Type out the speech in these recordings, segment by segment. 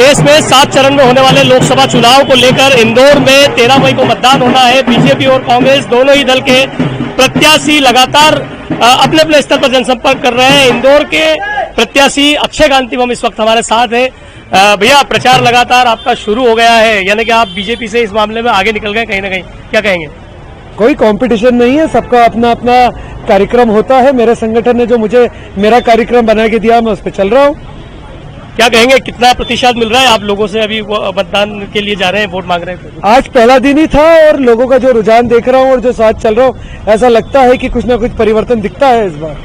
प्रदेश में 7 चरण में होने वाले लोकसभा चुनाव को लेकर इंदौर में 13 मई को मतदान होना है। बीजेपी और कांग्रेस दोनों ही दल के प्रत्याशी लगातार अपने अपने स्तर पर जनसंपर्क कर रहे हैं। इंदौर के प्रत्याशी अक्षय कांतिवम इस वक्त हमारे साथ है। भैया, प्रचार लगातार आपका शुरू हो गया है, यानी कि आप बीजेपी से इस मामले में आगे निकल गए कहीं ना कहीं, क्या कहेंगे? कोई कंपटीशन नहीं है, सबका अपना अपना कार्यक्रम होता है। मेरे संगठन ने जो मुझे मेरा कार्यक्रम बना के दिया, मैं उस पर चल रहा हूँ। क्या कहेंगे, कितना प्रतिशत मिल रहा है आप लोगों से? अभी मतदान के लिए जा रहे हैं, वोट मांग रहे हैं। आज पहला दिन ही था और लोगों का जो रुझान देख रहा हूँ और जो साथ चल रहा हूँ, ऐसा लगता है कि कुछ ना कुछ परिवर्तन दिखता है इस बार।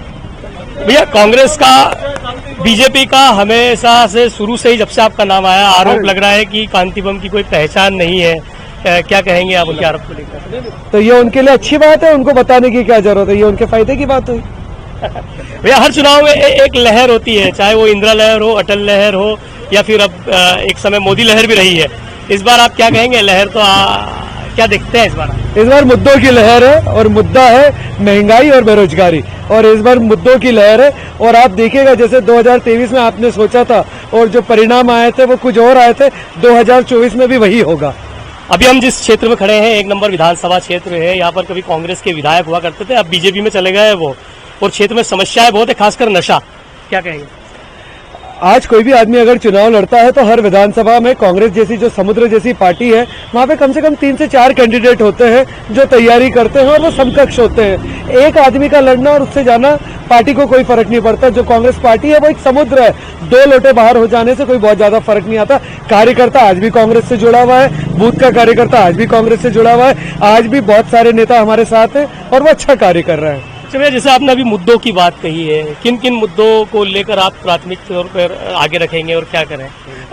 भैया, कांग्रेस का, बीजेपी का हमेशा से शुरू से ही जब से आपका नाम आया, आरोप लग रहा है कि कांतिवम की कोई पहचान नहीं है। क्या कहेंगे आप उनके आरोप को लेकर? तो ये उनके लिए अच्छी बात है, उनको बताने की क्या जरूरत है, ये उनके फायदे की बात हुई। भैया, हर चुनाव में एक लहर होती है, चाहे वो इंदिरा लहर हो, अटल लहर हो, या फिर अब एक समय मोदी लहर भी रही है। इस बार आप क्या कहेंगे? लहर तो क्या देखते हैं इस बार? इस बार मुद्दों की लहर है और मुद्दा है महंगाई और बेरोजगारी, और इस बार मुद्दों की लहर है। और आप देखिएगा, जैसे 2023 में आपने सोचा था और जो परिणाम आए थे वो कुछ और आए थे, 2024 में भी वही होगा। अभी हम जिस क्षेत्र में खड़े हैं, 1 नंबर विधानसभा क्षेत्र है। यहाँ पर कभी कांग्रेस के विधायक हुआ करते थे, अब बीजेपी में चले गए वो, और क्षेत्र में समस्याएं बहुत है, खासकर नशा। क्या कहेंगे? आज कोई भी आदमी अगर चुनाव लड़ता है तो हर विधानसभा में कांग्रेस जैसी जो समुद्र जैसी पार्टी है, वहां पे कम से कम 3 से 4 कैंडिडेट होते हैं जो तैयारी करते हैं और वो समकक्ष होते हैं। एक आदमी का लड़ना और उससे जाना पार्टी को कोई फर्क नहीं पड़ता। जो कांग्रेस पार्टी है वो एक समुद्र है, 2 लोटे बाहर हो जाने से कोई बहुत ज्यादा फर्क नहीं आता। कार्यकर्ता आज भी कांग्रेस से जुड़ा हुआ है, बूथ का कार्यकर्ता आज भी कांग्रेस से जुड़ा हुआ है। आज भी बहुत सारे नेता हमारे साथ हैं और वो अच्छा कार्य कर रहे हैं। चलिए, जैसे आपने अभी मुद्दों की बात कही है, किन किन मुद्दों को लेकर आप प्राथमिक तौर पर आगे रखेंगे और क्या करें?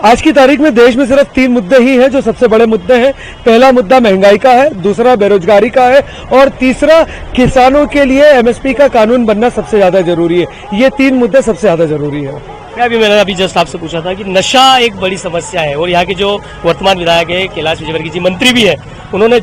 आज की तारीख में देश में सिर्फ 3 मुद्दे ही हैं जो सबसे बड़े मुद्दे हैं। पहला मुद्दा महंगाई का है, दूसरा बेरोजगारी का है, और तीसरा किसानों के लिए एमएसपी का कानून बनना सबसे ज्यादा जरूरी है। ये 3 मुद्दे सबसे ज्यादा जरूरी है। मैंने अभी जस्ट आपसे पूछा था कि नशा एक बड़ी समस्या है, और यहाँ के जो वर्तमान विधायक है कैलाश विजयवर्गीय जी, मंत्री भी है, उन्होंने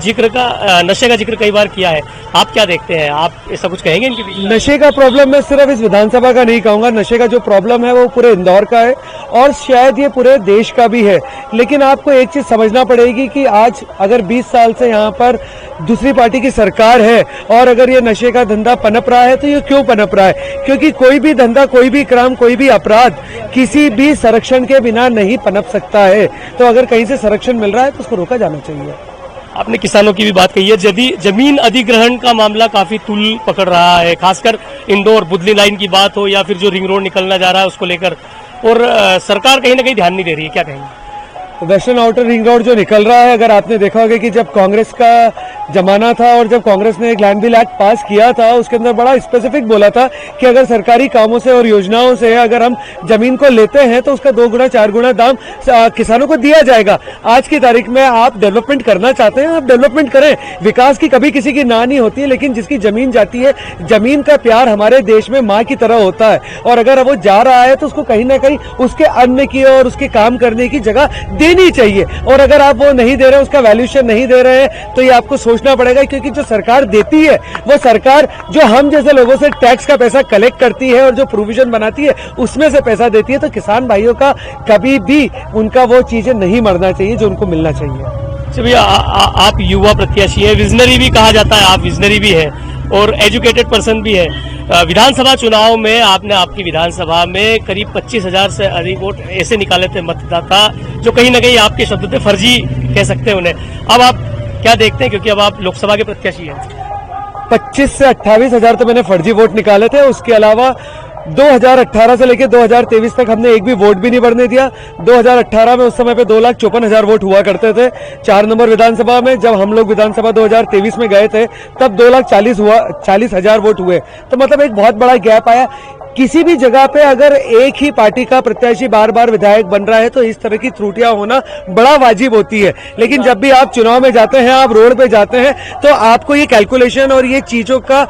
नशे का जिक्र कई बार किया है। आप क्या देखते हैं? आप ऐसा कुछ कहेंगे इनके बीच? नशे का प्रॉब्लम मैं सिर्फ इस विधानसभा का नहीं कहूंगा। नशे का जो प्रॉब्लम है वो पूरे इंदौर का है और शायद ये पूरे देश का भी है। लेकिन आपको एक चीज समझना पड़ेगी कि आज अगर 20 साल से यहाँ पर दूसरी पार्टी की सरकार है और अगर ये नशे का धंधा पनप रहा है, तो ये क्यों पनप रहा है? क्योंकि कोई भी धंधा, कोई भी क्राइम, कोई भी अपराध किसी भी संरक्षण के बिना नहीं पनप सकता है। तो अगर कहीं से संरक्षण मिल रहा है तो उसको रोका जाना चाहिए। आपने किसानों की भी बात कही है। यदि जमीन अधिग्रहण का मामला काफी तूल पकड़ रहा है, खासकर इंदौर बुदली लाइन की बात हो या फिर जो रिंग रोड निकलना जा रहा है उसको लेकर, और सरकार कहीं ना कहीं ध्यान नहीं दे रही है, क्या कहेंगे? वेस्टर्न आउटर रिंग रोड जो निकल रहा है, अगर आपने देखा होगा कि जब कांग्रेस का जमाना था और जब कांग्रेस ने एक लैंड बिल एक्ट पास किया था, उसके अंदर बड़ा स्पेसिफिक बोला था कि अगर सरकारी कामों से और योजनाओं से अगर हम जमीन को लेते हैं तो उसका 2 गुना 4 गुना दाम किसानों को दिया जाएगा। आज की तारीख में आप डेवलपमेंट करना चाहते हैं, आप डेवलपमेंट करें। विकास की कभी किसी की ना नहीं होती है, लेकिन जिसकी जमीन जाती है, जमीन का प्यार हमारे देश में माँ की तरह होता है, और अगर वो जा रहा है तो उसको कहीं ना कहीं उसके अन्न की और उसके काम करने की जगह देनी चाहिए। और अगर आप वो नहीं दे रहे, उसका वैल्यूएशन नहीं दे रहे हैं, तो ये आपको सोचना पड़ेगा। क्योंकि जो सरकार देती है, वो सरकार जो हम जैसे लोगों से टैक्स का पैसा कलेक्ट करती है और जो प्रोविजन बनाती है उसमें से पैसा देती है। तो किसान भाइयों का कभी भी उनका वो चीजें नहीं मरना चाहिए जो उनको मिलना चाहिए। भैया, आप युवा प्रत्याशी है, विजनरी भी कहा जाता है, आप विजनरी भी है और एजुकेटेड पर्सन भी है। विधानसभा चुनाव में आपने आपकी विधानसभा में करीब 25,000 से अधिक वोट ऐसे निकाले थे मतदाता, जो कहीं ना कहीं आपके शब्द थे फर्जी कह सकते हैं उन्हें। अब आप क्या देखते हैं, क्योंकि अब आप लोकसभा के प्रत्याशी हैं? 25 से 28 हजार तो मैंने फर्जी वोट निकाले थे। उसके अलावा 2018 से लेकर 2023 तक हमने एक भी वोट भी नहीं बढ़ने दिया। 2018 में उस समय पे 2,54,000 वोट हुआ करते थे 4 नंबर विधानसभा में। जब हम लोग विधानसभा 2023 में गए थे तब 2,40,000 वोट हुए। तो मतलब एक बहुत बड़ा गैप आया। किसी भी जगह पे अगर एक ही पार्टी का प्रत्याशी बार बार विधायक बन रहा है तो इस तरह की त्रुटियां होना बड़ा वाजिब होती है। लेकिन जब भी आप चुनाव में जाते हैं, आप रोड पे जाते हैं, तो आपको ये कैलकुलेशन और ये चीजों का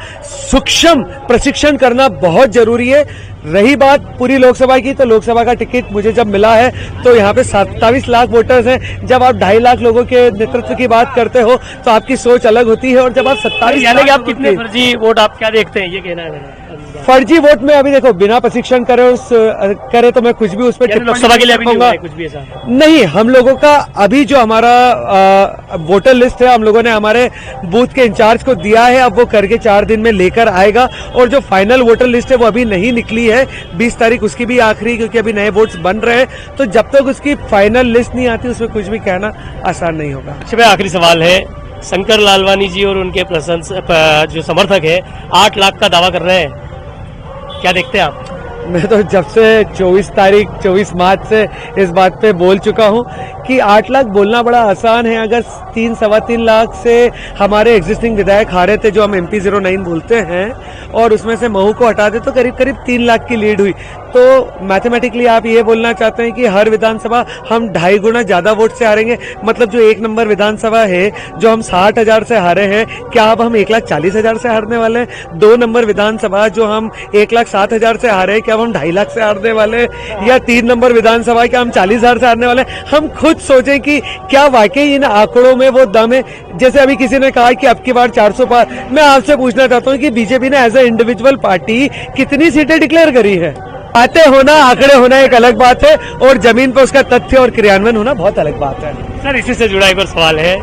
सूक्ष्म प्रशिक्षण करना बहुत जरूरी है। रही बात पूरी लोकसभा की, तो लोकसभा का टिकट मुझे जब मिला है तो यहाँ पे 27 लाख वोटर्स हैं। जब आप 2.5 लाख लोगों के नेतृत्व की बात करते हो तो आपकी सोच अलग होती है। और जब आप 27 यानी कि आप कितने फर्जी वोट आप क्या देखते हैं, ये कहना है मेरा? फर्जी वोट में अभी देखो बिना प्रशिक्षण करे तो मैं कुछ भी उस पर लोकसभा के लिए अभी नहीं हुआ है कुछ भी ऐसा? नहीं, हम लोगों का अभी जो हमारा वोटर लिस्ट है हम लोगों ने हमारे बूथ के इंचार्ज को दिया है, अब वो करके 4 दिन में लेकर आएगा। और जो फाइनल वोटर लिस्ट है वो अभी नहीं निकली है, 20 तारीख उसकी भी आखिरी, क्योंकि अभी नए वोट्स बन रहे हैं। तो जब तक उसकी फाइनल लिस्ट नहीं आती उसमें कुछ भी कहना आसान नहीं होगा। अच्छा भाई, आखिरी सवाल है, शंकर लालवानी जी और उनके जो समर्थक है 8 लाख का दावा कर रहे हैं, क्या देखते हैं आप? मैं तो जब से 24 मार्च से इस बात पे बोल चुका हूं कि 8 लाख बोलना बड़ा आसान है। अगर 3-3.25 लाख से हमारे एग्जिस्टिंग विधायक हारे थे, जो हम MP 09 बोलते हैं, और उसमें से महू को हटा दे तो करीब करीब 3 लाख की लीड हुई। तो मैथमेटिकली आप ये बोलना चाहते हैं कि हर विधानसभा हम 2.5 गुना ज्यादा वोट से हारेंगे। मतलब जो 1 नंबर विधानसभा है जो हम 60,000 से हारे हैं, क्या अब हम 1,40,000 से हारने वाले हैं? 2 नंबर विधानसभा जो हम 1,07,000 से हारे, क्या अब हम 2.5 लाख से हारने वाले हैं? या 3 नंबर विधानसभा क्या हम 40,000 से हारने वाले हैं? हम खुद सोचें कि क्या वाकई इन आंकड़ों में वो दम है। जैसे अभी किसी ने कहा कि अब की बार 400 पार, मैं आपसे पूछना चाहता हूं कि बीजेपी ने एज ए इंडिविजुअल पार्टी कितनी सीटें डिक्लेयर करी है? बातें होना, आंकड़े होना एक अलग बात है, और जमीन पर उसका तथ्य और क्रियान्वयन होना बहुत अलग बात है। सर, इसी से जुड़ा एक और सवाल है,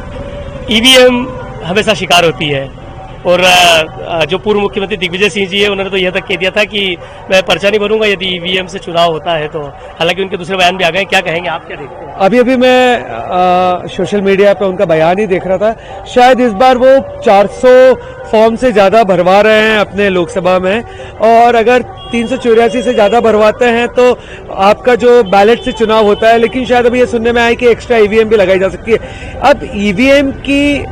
ईवीएम हमेशा शिकार होती है, और जो पूर्व मुख्यमंत्री दिग्विजय सिंह जी है उन्होंने तो यह तक कह दिया था कि मैं पर्चा नहीं भरूंगा यदि ईवीएम से चुनाव होता है तो। हालांकि उनके दूसरे बयान भी आ गए, क्या कहेंगे आप, क्या देखते हैं? अभी मैं सोशल मीडिया पे उनका बयान ही देख रहा था। शायद इस बार वो 400 फॉर्म से ज्यादा भरवा रहे हैं अपने लोकसभा में, और अगर 384 से ज्यादा भरवाते हैं तो आपका जो बैलेट से चुनाव होता है। लेकिन शायद अभी ये सुनने में आया कि एक्स्ट्रा ईवीएम भी लगाई जा सकती है। अब ईवीएम की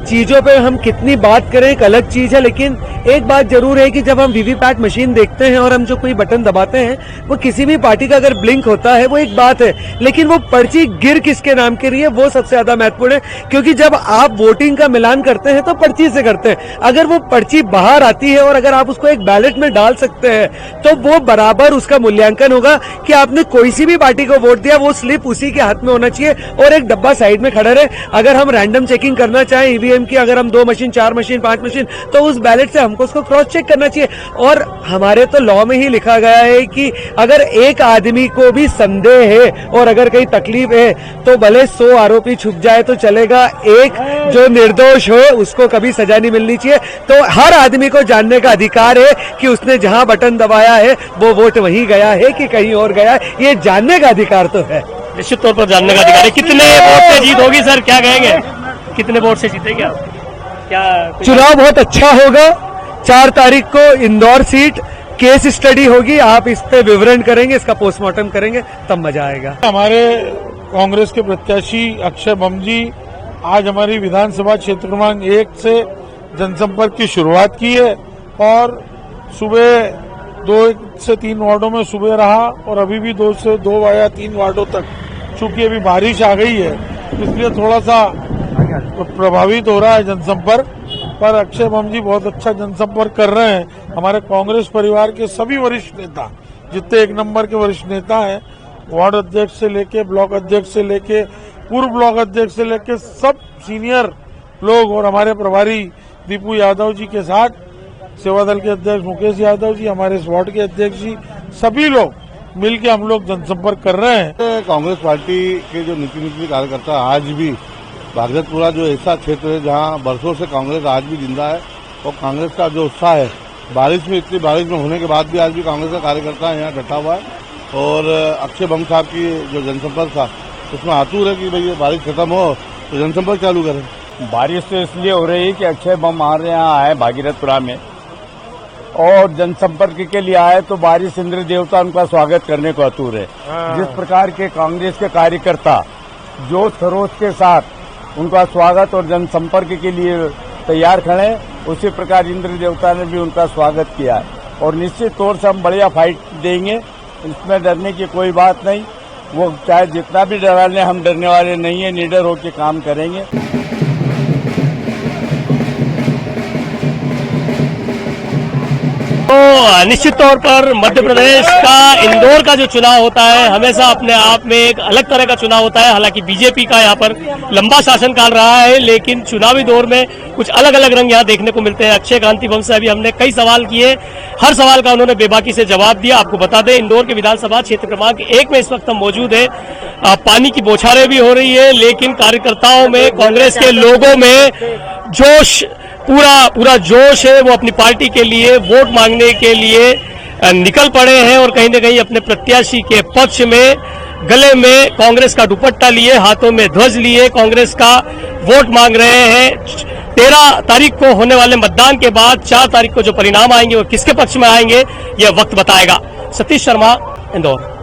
चीजों पे हम कितनी बात करें एक अलग चीज है, लेकिन एक बात जरूर है कि जब हम वीवीपैट मशीन देखते हैं और हम जो कोई बटन दबाते हैं, वो किसी भी पार्टी का अगर ब्लिंक होता है वो एक बात है, लेकिन वो पर्ची गिर किसके नाम के लिए वो सबसे ज्यादा महत्वपूर्ण है। क्योंकि जब आप वोटिंग का मिलान करते हैं तो पर्ची से करते हैं। अगर वो पर्ची बाहर आती है और अगर आप उसको एक बैलेट में डाल सकते हैं तो वो बराबर उसका मूल्यांकन होगा कि आपने कोई सी भी पार्टी को वोट दिया, वो स्लिप उसी के हाथ में होना चाहिए और एक डब्बा साइड में खड़ा रहे। अगर हम रैंडम चेकिंग करना चाहें ईवीएम की, अगर हम 2 मशीन, 4 मशीन, 5 मशीन, तो उस बैलेट से हमको उसको क्रॉस चेक करना चाहिए। और हमारे तो लॉ में ही लिखा गया है कि अगर एक आदमी को भी संदेह है और अगर कहीं तकलीफ है तो भले 100 आरोपी छुप जाए तो चलेगा, एक जो निर्दोष हो उसको कभी सजा नहीं मिलनी चाहिए। तो हर आदमी को जानने का अधिकार है कि उसने जहां बटन दबाया है वो वोट वहीं गया है कि कहीं और गया है, ये जानने का अधिकार तो है। निश्चित तौर पर जानने का अधिकार है। कितने वोट से जीत होगी सर, क्या कहेंगे, कितने वोट से जीतेंगे आप? क्या चुनाव बहुत अच्छा होगा। 4 तारीख को इंदौर सीट केस स्टडी होगी, आप इस पे विवरण करेंगे, इसका पोस्टमार्टम करेंगे, तब मजा आएगा। हमारे कांग्रेस के प्रत्याशी अक्षय बम जी आज हमारी विधानसभा क्षेत्र क्रमांक 1 से जनसंपर्क की शुरुआत की है, और सुबह 2 से 3 वार्डों में सुबह रहा, और अभी भी 2 से 2 या 3 वार्डों तक। चूंकि अभी बारिश आ गई है इसलिए थोड़ा सा प्रभावित हो रहा है जनसंपर्क, पर अक्षय बम जी बहुत अच्छा जनसंपर्क कर रहे हैं। हमारे कांग्रेस परिवार के सभी वरिष्ठ नेता, जितने 1 नंबर के वरिष्ठ नेता हैं, वार्ड अध्यक्ष से लेके ब्लॉक अध्यक्ष से लेके पूर्व ब्लॉक अध्यक्ष से लेके सब सीनियर लोग, और हमारे प्रभारी दीपू यादव जी के साथ सेवा दल के अध्यक्ष मुकेश यादव जी, हमारे इस वार्ड के अध्यक्ष जी, सभी लोग मिलकर हम लोग जनसंपर्क कर रहे हैं। कांग्रेस पार्टी के जो नीति कार्यकर्ता आज भी भागलपुरा जो ऐसा क्षेत्र है जहां बरसों से कांग्रेस आज भी जिंदा है, और कांग्रेस का जो उत्साह है, बारिश में इतनी बारिश में होने के बाद भी आज भी कांग्रेस का कार्यकर्ता यहाँ डटा हुआ है। और अक्षय बम साहब की जो जनसंपर्क था उसमें आतुर है कि भाई ये बारिश खत्म हो तो जनसंपर्क चालू करें। बारिश तो इसलिए हो रही है कि अक्षय बम हमारे यहाँ आए भागीरथपुरा में और जनसंपर्क के लिए आए, तो बारिश इंद्र देवता उनका स्वागत करने को आतुर है। जिस प्रकार के कांग्रेस के कार्यकर्ता जोश खरोश के साथ उनका स्वागत और जनसंपर्क के लिए तैयार खड़े, उसी प्रकार इंद्र देवता ने भी उनका स्वागत किया है। और निश्चित तौर से हम बढ़िया फाइट देंगे, इसमें डरने की कोई बात नहीं। वो चाहे जितना भी डरा लें, हम डरने वाले नहीं है, निडर होकर काम करेंगे। तो निश्चित तौर पर मध्य प्रदेश का इंदौर का जो चुनाव होता है हमेशा अपने आप में एक अलग तरह का चुनाव होता है। हालांकि बीजेपी का यहाँ पर लंबा शासनकाल रहा है, लेकिन चुनावी दौर में कुछ अलग अलग रंग यहाँ देखने को मिलते हैं। अक्षय कांति वंश से अभी हमने कई सवाल किए, हर सवाल का उन्होंने बेबाकी से जवाब दिया। आपको बता दें, इंदौर के विधानसभा क्षेत्र क्रमांक 1 में इस वक्त हम मौजूद है। पानी की बौछारें भी हो रही है, लेकिन कार्यकर्ताओं में, कांग्रेस के लोगों में जोश, पूरा जोश है। वो अपनी पार्टी के लिए वोट मांगने के लिए निकल पड़े हैं और कहीं न कहीं अपने प्रत्याशी के पक्ष में गले में कांग्रेस का दुपट्टा लिए, हाथों में ध्वज लिए कांग्रेस का वोट मांग रहे हैं। 13 तारीख को होने वाले मतदान के बाद 4 तारीख को जो परिणाम आएंगे वो किसके पक्ष में आएंगे, यह वक्त बताएगा। सतीश शर्मा, इंदौर।